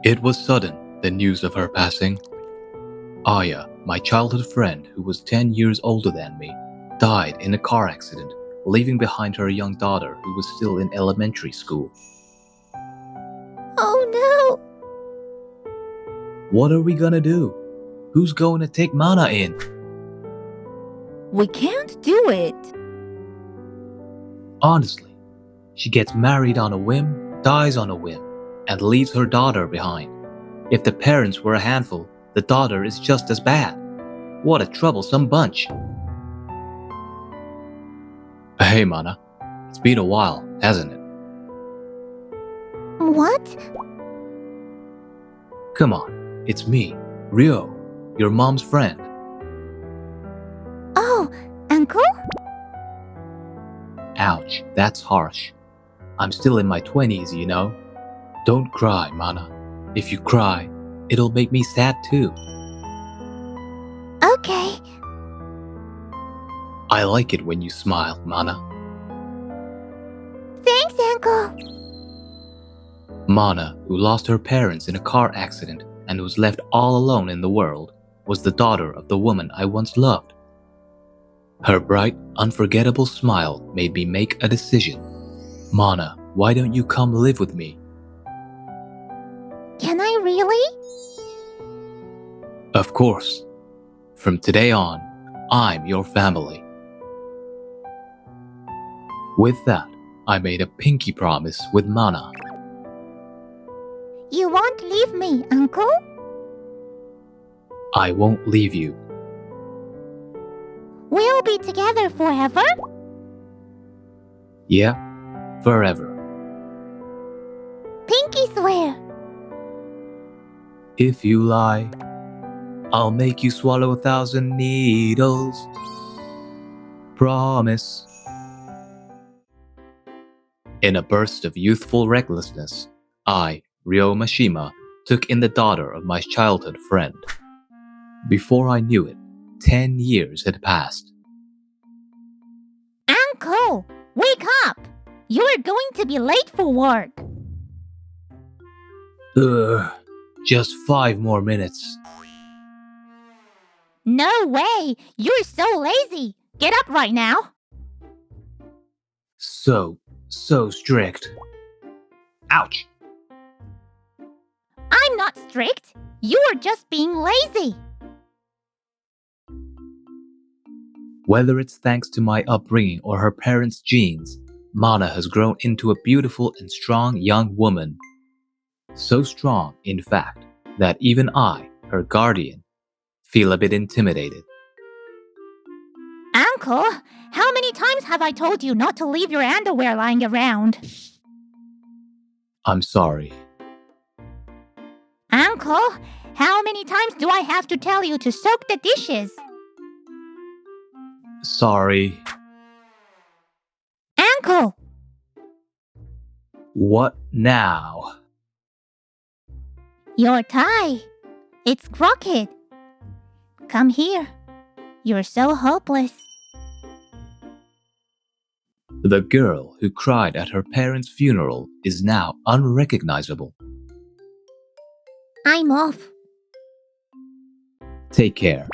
It was sudden, the news of her passing. Aya, my childhood friend who was 10 years older than me, died in a car accident, leaving behind her young daughter who was still in elementary school. Oh no! What are we gonna do? Who's going to take Mana in? We can't do it. Honestly, she gets married on a whim, dies on a whim, and leaves her daughter behind. If the parents were a handful, the daughter is just as bad. What a troublesome bunch. Hey, Mana. It's been a while, hasn't it? What? Come on, it's me, Ryo, your mom's friend. Oh, Uncle? Ouch, that's harsh. I'm still in my 20s, you know. Don't cry, Mana. If you cry, it'll make me sad too. Okay. I like it when you smile, Mana. Thanks, Uncle. Mana, who lost her parents in a car accident and was left all alone in the world, was the daughter of the woman I once loved. Her bright, unforgettable smile made me make a decision. Mana, why don't you come live with me? Can I really? Of course. From today on, I'm your family. With that, I made a pinky promise with Mana. You won't leave me, Uncle? I won't leave you. We'll be together forever? Yeah, forever. Pinky swear. If you lie, I'll make you swallow 1,000 needles. Promise. In a burst of youthful recklessness, I, Ryo Mashima, took in the daughter of my childhood friend. Before I knew it, 10 years had passed. Uncle, wake up! You're going to be late for work. Just 5 more minutes. No way! You're so lazy! Get up right now! So strict. Ouch! I'm not strict. You're just being lazy. Whether it's thanks to my upbringing or her parents' genes, Mana has grown into a beautiful and strong young woman. So strong, in fact, that even I, her guardian, feel a bit intimidated. Uncle, how many times have I told you not to leave your underwear lying around? I'm sorry. Uncle, how many times do I have to tell you to soak the dishes? Sorry. Uncle! What now? Your tie. It's crooked. Come here. You're so hopeless. The girl who cried at her parents' funeral is now unrecognizable. I'm off. Take care.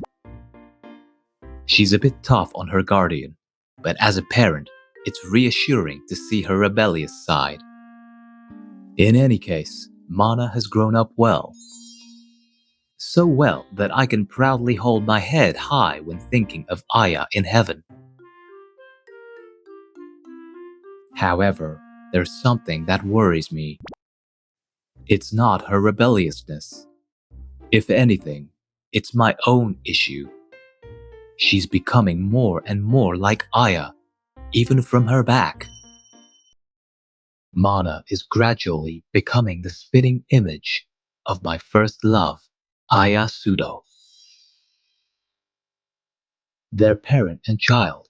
She's a bit tough on her guardian, but as a parent, it's reassuring to see her rebellious side. In any case, Mana has grown up well. So well that I can proudly hold my head high when thinking of Aya in heaven. However, there's something that worries me. It's not her rebelliousness. If anything, it's my own issue. She's becoming more and more like Aya, even from her back. Mana is gradually becoming the spitting image of my first love, Aya Sudo. They're parent and child,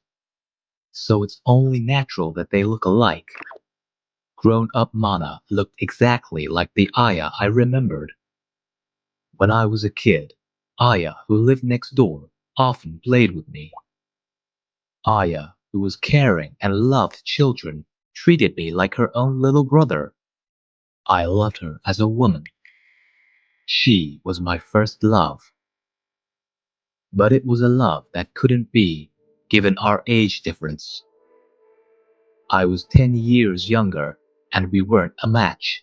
so it's only natural that they look alike. Grown-up Mana looked exactly like the Aya I remembered. When I was a kid, Aya, who lived next door, often played with me. Aya, who was caring and loved children, treated me like her own little brother. I loved her as a woman. She was my first love, but it was a love that couldn't be, given our age difference. I was 10 years younger, and we weren't a match.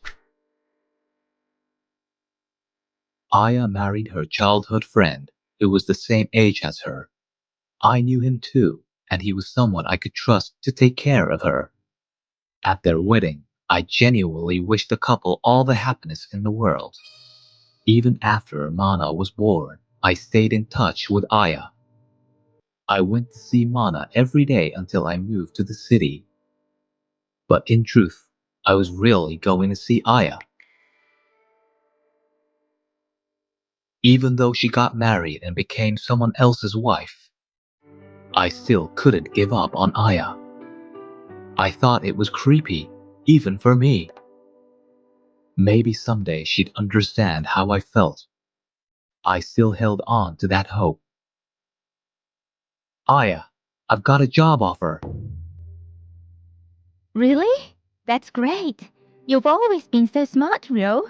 Aya married her childhood friend, who was the same age as her. I knew him too, and he was someone I could trust to take care of her. At their wedding, I genuinely wished the couple all the happiness in the world. Even after Mana was born, I stayed in touch with Aya. I went to see Mana every day until I moved to the city. But in truth, I was really going to see Aya. Even though she got married and became someone else's wife, I still couldn't give up on Aya. I thought it was creepy, even for me. Maybe someday she'd understand how I felt. I still held on to that hope. Aya, I've got a job offer. Really? That's great. You've always been so smart, Ro.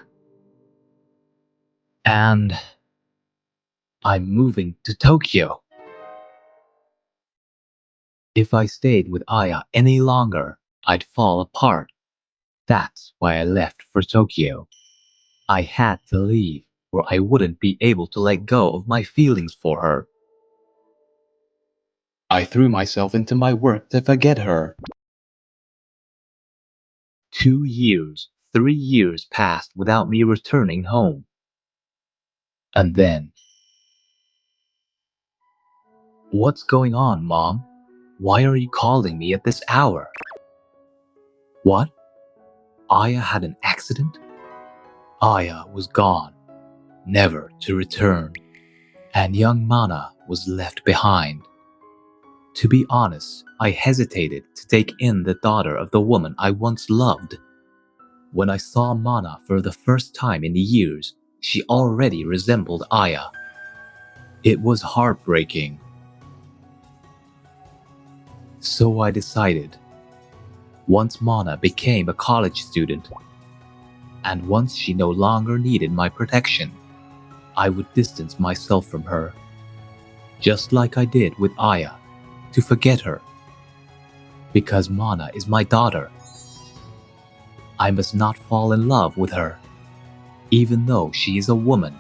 And I'm moving to Tokyo. If I stayed with Aya any longer, I'd fall apart. That's why I left for Tokyo. I had to leave, or I wouldn't be able to let go of my feelings for her. I threw myself into my work to forget her. 2 years, 3 years passed without me returning home. And then, what's going on, Mom? Why are you calling me at this hour? What? Aya had an accident? Aya was gone, never to return, and young Mana was left behind. To be honest, I hesitated to take in the daughter of the woman I once loved. When I saw Mana for the first time in years, she already resembled Aya. It was heartbreaking. So I decided. Once Mana became a college student, and once she no longer needed my protection, I would distance myself from her, just like I did with Aya, to forget her. Because Mana is my daughter, I must not fall in love with her, even though she is a woman.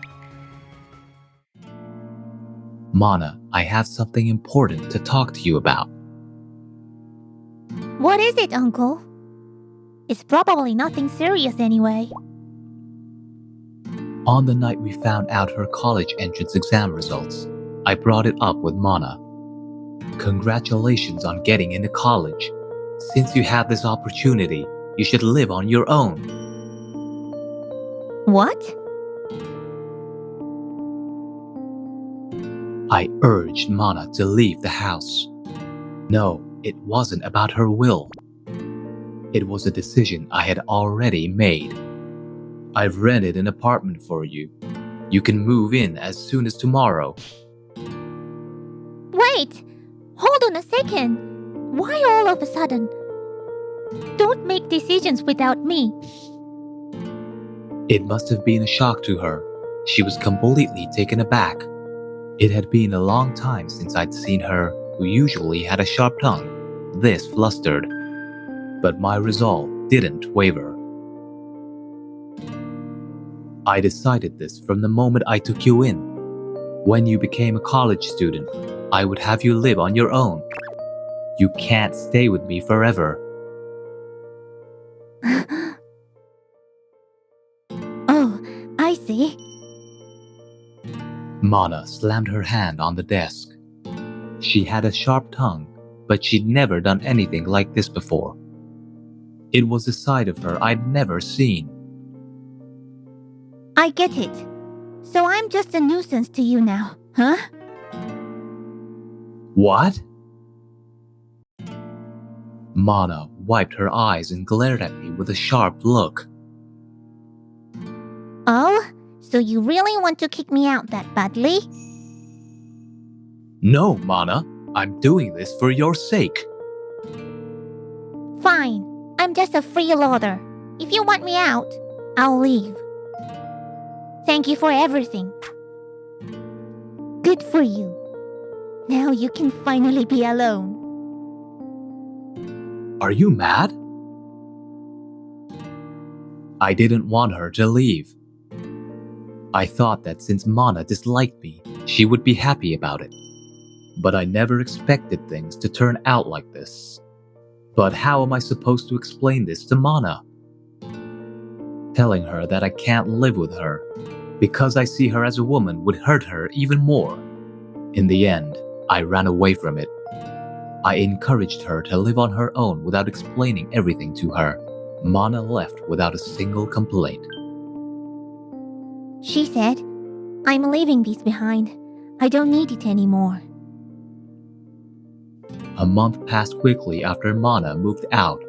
Mana, I have something important to talk to you about. What is it, Uncle? It's probably nothing serious anyway. On the night we found out her college entrance exam results, I brought it up with Mana. Congratulations on getting into college. Since you have this opportunity, you should live on your own. What? I urged Mana to leave the house. No, it wasn't about her will. It was a decision I had already made. I've rented an apartment for you. You can move in as soon as tomorrow. Wait! Hold on a second. Why all of a sudden? Don't make decisions without me. It must have been a shock to her. She was completely taken aback. It had been a long time since I'd seen her, who usually had a sharp tongue, this flustered. But my resolve didn't waver. I decided this from the moment I took you in. When you became a college student, I would have you live on your own. You can't stay with me forever. Oh, I see. Mana slammed her hand on the desk. She had a sharp tongue, but she'd never done anything like this before. It was a side of her I'd never seen. I get it. So I'm just a nuisance to you now, huh? What? Mana wiped her eyes and glared at me with a sharp look. Oh, so you really want to kick me out that badly? No, Mana, I'm doing this for your sake. Fine, I'm just a freeloader. If you want me out, I'll leave. Thank you for everything. Good for you. Now you can finally be alone. Are you mad? I didn't want her to leave. I thought that since Mana disliked me, she would be happy about it. But I never expected things to turn out like this. But how am I supposed to explain this to Mana? Telling her that I can't live with her because I see her as a woman would hurt her even more. In the end, I ran away from it. I encouraged her to live on her own without explaining everything to her. Mana left without a single complaint. She said, I'm leaving this behind. I don't need it anymore. A month passed quickly after Mana moved out.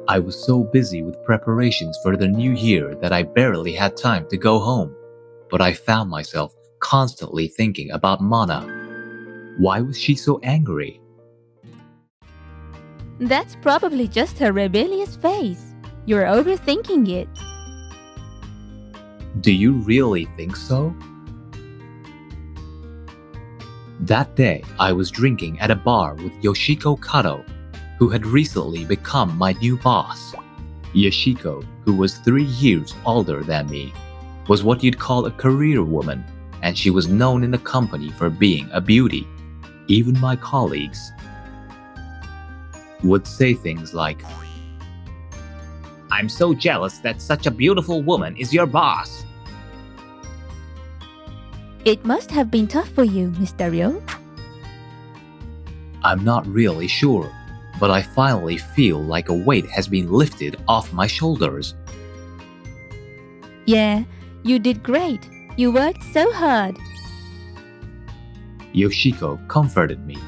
I was so busy with preparations for the new year that I barely had time to go home. But I found myself constantly thinking about Mana. Why was she so angry? That's probably just her rebellious face. You're overthinking it. Do you really think so? That day, I was drinking at a bar with Yoshiko Kato, who had recently become my new boss. Yoshiko, who was 3 years older than me, was what you'd call a career woman, and she was known in the company for being a beauty. Even my colleagues would say things like, "I'm so jealous that such a beautiful woman is your boss." It must have been tough for you, Mr. Ryo. I'm not really sure, but I finally feel like a weight has been lifted off my shoulders. Yeah, you did great. You worked so hard. Yoshiko comforted me.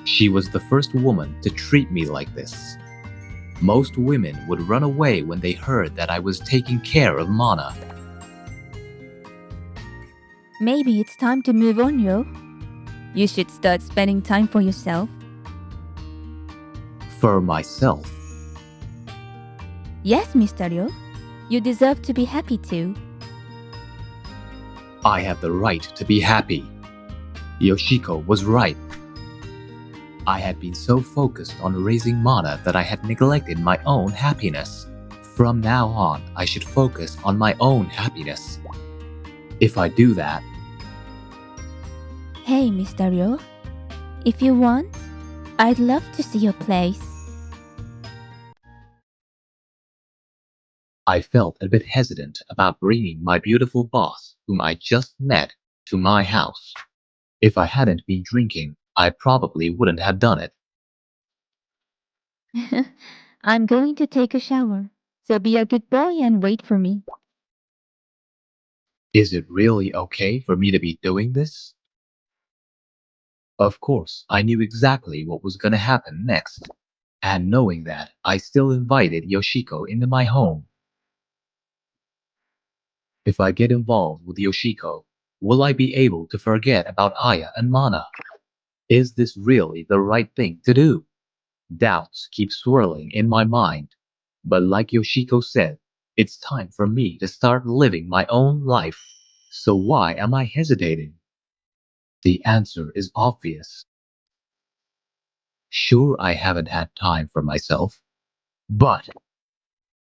She was the first woman to treat me like this. Most women would run away when they heard that I was taking care of Mana. Maybe it's time to move on, Ryo. You should start spending time for yourself. For myself. Yes, Mr. Ryo. You deserve to be happy too. I have the right to be happy. Yoshiko was right. I had been so focused on raising Mana that I had neglected my own happiness. From now on, I should focus on my own happiness. If I do that... Hey, Mr. Ryo. If you want, I'd love to see your place. I felt a bit hesitant about bringing my beautiful boss, whom I just met, to my house. If I hadn't been drinking, I probably wouldn't have done it. I'm going to take a shower, so be a good boy and wait for me. Is it really okay for me to be doing this? Of course, I knew exactly what was gonna happen next. And knowing that, I still invited Yoshiko into my home. If I get involved with Yoshiko, will I be able to forget about Aya and Mana? Is this really the right thing to do? Doubts keep swirling in my mind. But like Yoshiko said, it's time for me to start living my own life. So why am I hesitating? The answer is obvious. Sure, I haven't had time for myself, but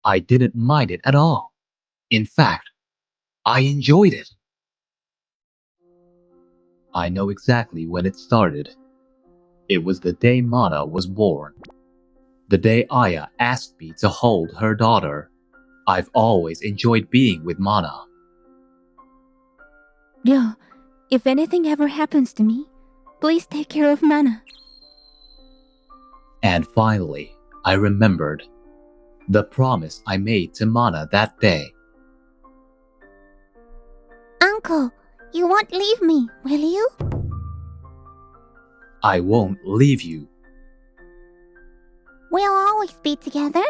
I didn't mind it at all. In fact, I enjoyed it. I know exactly when it started. It was the day Mana was born. The day Aya asked me to hold her daughter. I've always enjoyed being with Mana. Ryo, if anything ever happens to me, please take care of Mana. And finally, I remembered the promise I made to Mana that day. Uncle, you won't leave me, will you? I won't leave you. We'll always be together.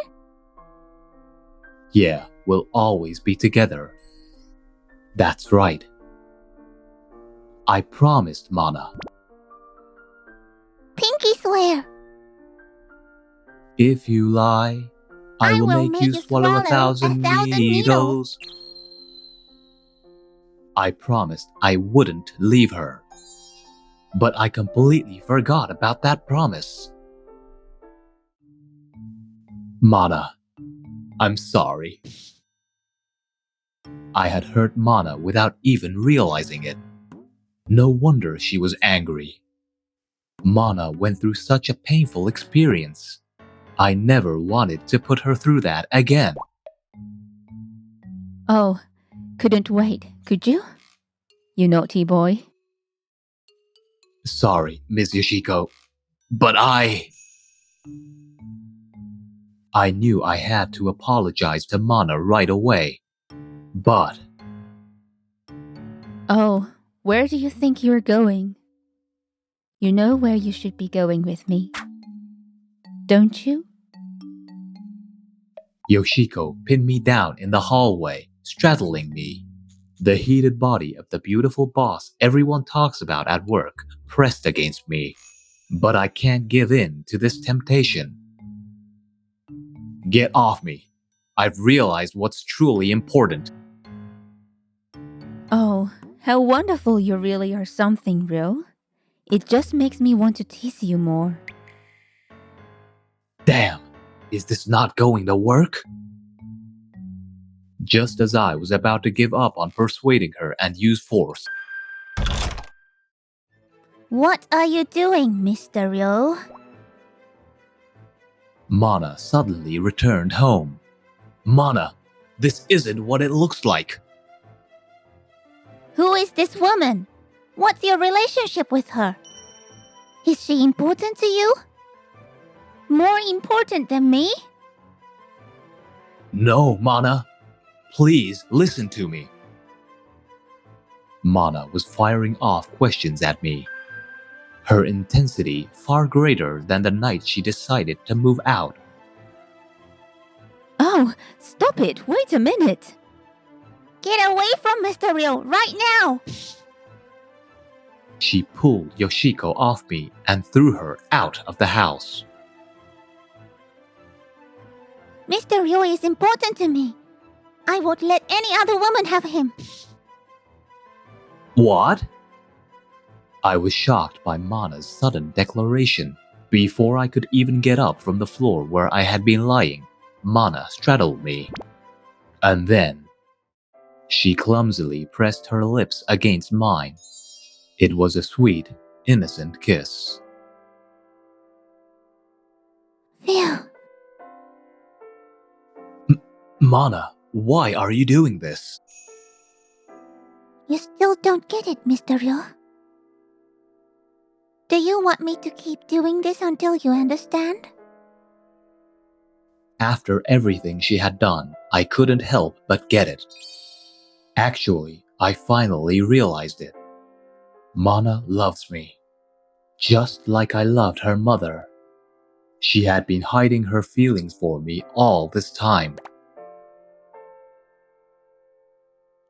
Yeah, we'll always be together. That's right. I promised Mana. Pinky swear. If you lie, I will make you swallow 1,000 needles. I promised I wouldn't leave her. But I completely forgot about that promise. Mana, I'm sorry. I had hurt Mana without even realizing it. No wonder she was angry. Mana went through such a painful experience. I never wanted to put her through that again. Oh, couldn't wait, could you? You naughty boy. Sorry, Miss Yoshiko, but I knew I had to apologize to Mana right away. But Oh, where do you think you're going? You know where you should be going with me, don't you? Yoshiko pinned me down in the hallway, straddling me. The heated body of the beautiful boss everyone talks about at work pressed against me. But I can't give in to this temptation. Get off me. I've realized what's truly important. Oh, how wonderful you really are something real. It just makes me want to tease you more. Damn, is this not going to work? Just as I was about to give up on persuading her and use force, What are you doing, Mr. Ryo? Mana suddenly returned home. Mana, this isn't what it looks like. Who is this woman? What's your relationship with her? Is she important to you? More important than me? No, Mana. Please listen to me. Mana was firing off questions at me. Her intensity far greater than the night she decided to move out. Oh, stop it! Wait a minute! Get away from Mr. Ryo right now! She pulled Yoshiko off me and threw her out of the house. Mr. Ryo is important to me. I won't let any other woman have him. What? I was shocked by Mana's sudden declaration. Before I could even get up from the floor where I had been lying, Mana straddled me. And then, she clumsily pressed her lips against mine. It was a sweet, innocent kiss. Phew. Mana, why are you doing this? You still don't get it, Mr. Ryo. Do you want me to keep doing this until you understand? After everything she had done, I couldn't help but get it. Actually, I finally realized it. Mana loves me, just like I loved her mother. She had been hiding her feelings for me all this time.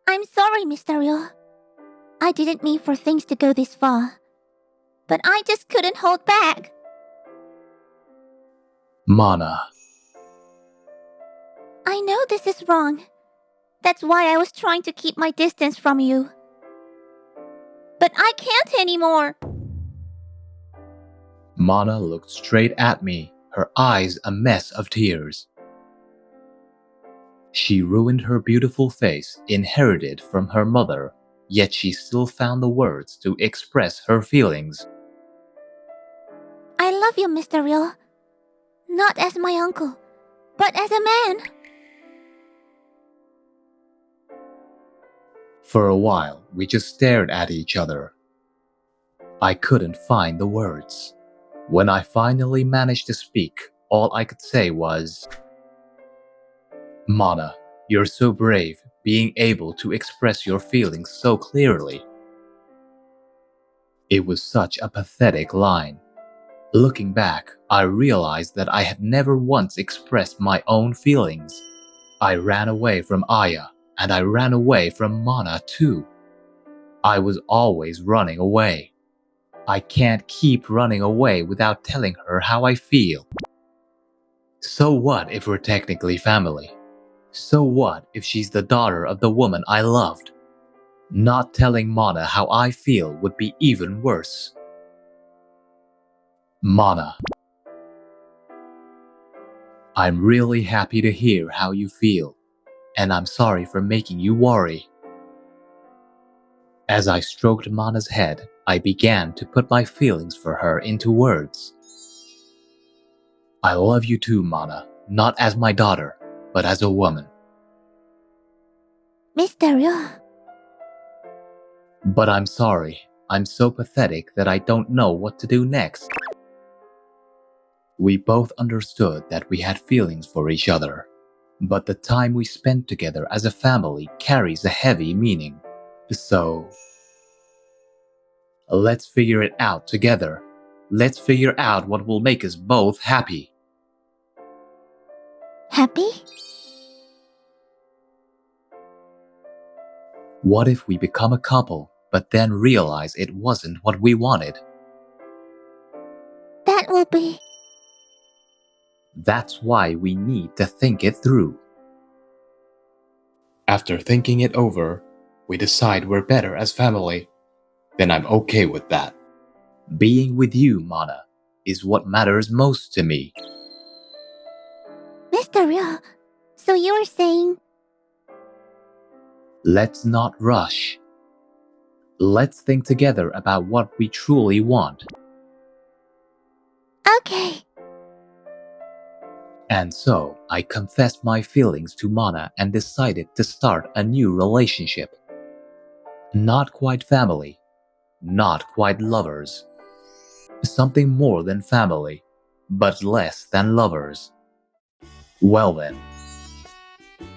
I'm sorry, Mr. Ryo. I didn't mean for things to go this far. But I just couldn't hold back. Mana. I know this is wrong. That's why I was trying to keep my distance from you. But I can't anymore. Mana looked straight at me, her eyes a mess of tears. She ruined her beautiful face, inherited from her mother, yet she still found the words to express her feelings. I love you, Mr. Ryo. Not as my uncle, but as a man. For a while, we just stared at each other. I couldn't find the words. When I finally managed to speak, all I could say was, Mana, you're so brave, being able to express your feelings so clearly. It was such a pathetic line. Looking back, I realized that I had never once expressed my own feelings. I ran away from Aya, and I ran away from Mana too. I was always running away. I can't keep running away without telling her how I feel. So what if we're technically family? So what if she's the daughter of the woman I loved? Not telling Mana how I feel would be even worse. Mana, I'm really happy to hear how you feel, and I'm sorry for making you worry. As I stroked Mana's head, I began to put my feelings for her into words. I love you too, Mana, not as my daughter, but as a woman. Mr. Ryo, But I'm sorry, I'm so pathetic that I don't know what to do next. We both understood that we had feelings for each other, but the time we spent together as a family carries a heavy meaning. So, let's figure it out together. Let's figure out what will make us both happy. happy? What if we become a couple, but then realize it wasn't what we wanted? That will be... That's why we need to think it through. After thinking it over, we decide we're better as family. Then I'm okay with that. Being with you, Mana, is what matters most to me. Mr. Ryo, so you are saying... Let's not rush. Let's think together about what we truly want. Okay. And so, I confessed my feelings to Mana and decided to start a new relationship. Not quite family, not quite lovers. Something more than family, but less than lovers. Well then.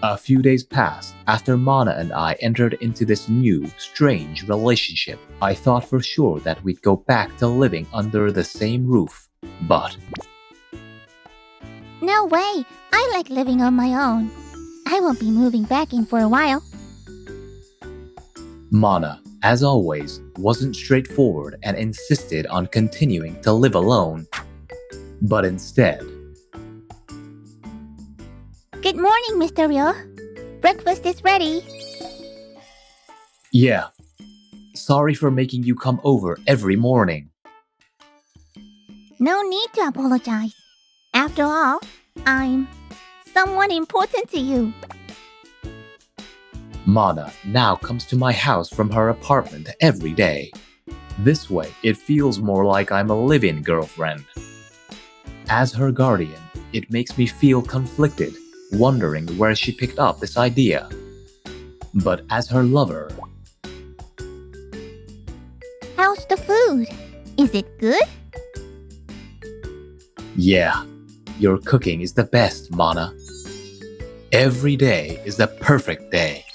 A few days passed after Mana and I entered into this new, strange relationship. I thought for sure that we'd go back to living under the same roof, but... No way. I like living on my own. I won't be moving back in for a while. Mana, as always, wasn't straightforward and insisted on continuing to live alone. But instead... Good morning, Mr. Ryo. Breakfast is ready. Yeah. Sorry for making you come over every morning. No need to apologize. After all, I'm someone important to you. Mana now comes to my house from her apartment every day. This way, it feels more like I'm a live-in girlfriend. As her guardian, it makes me feel conflicted, wondering where she picked up this idea. But as her lover... How's the food? Is it good? Yeah, your cooking is the best, Mana. Every day is the perfect day.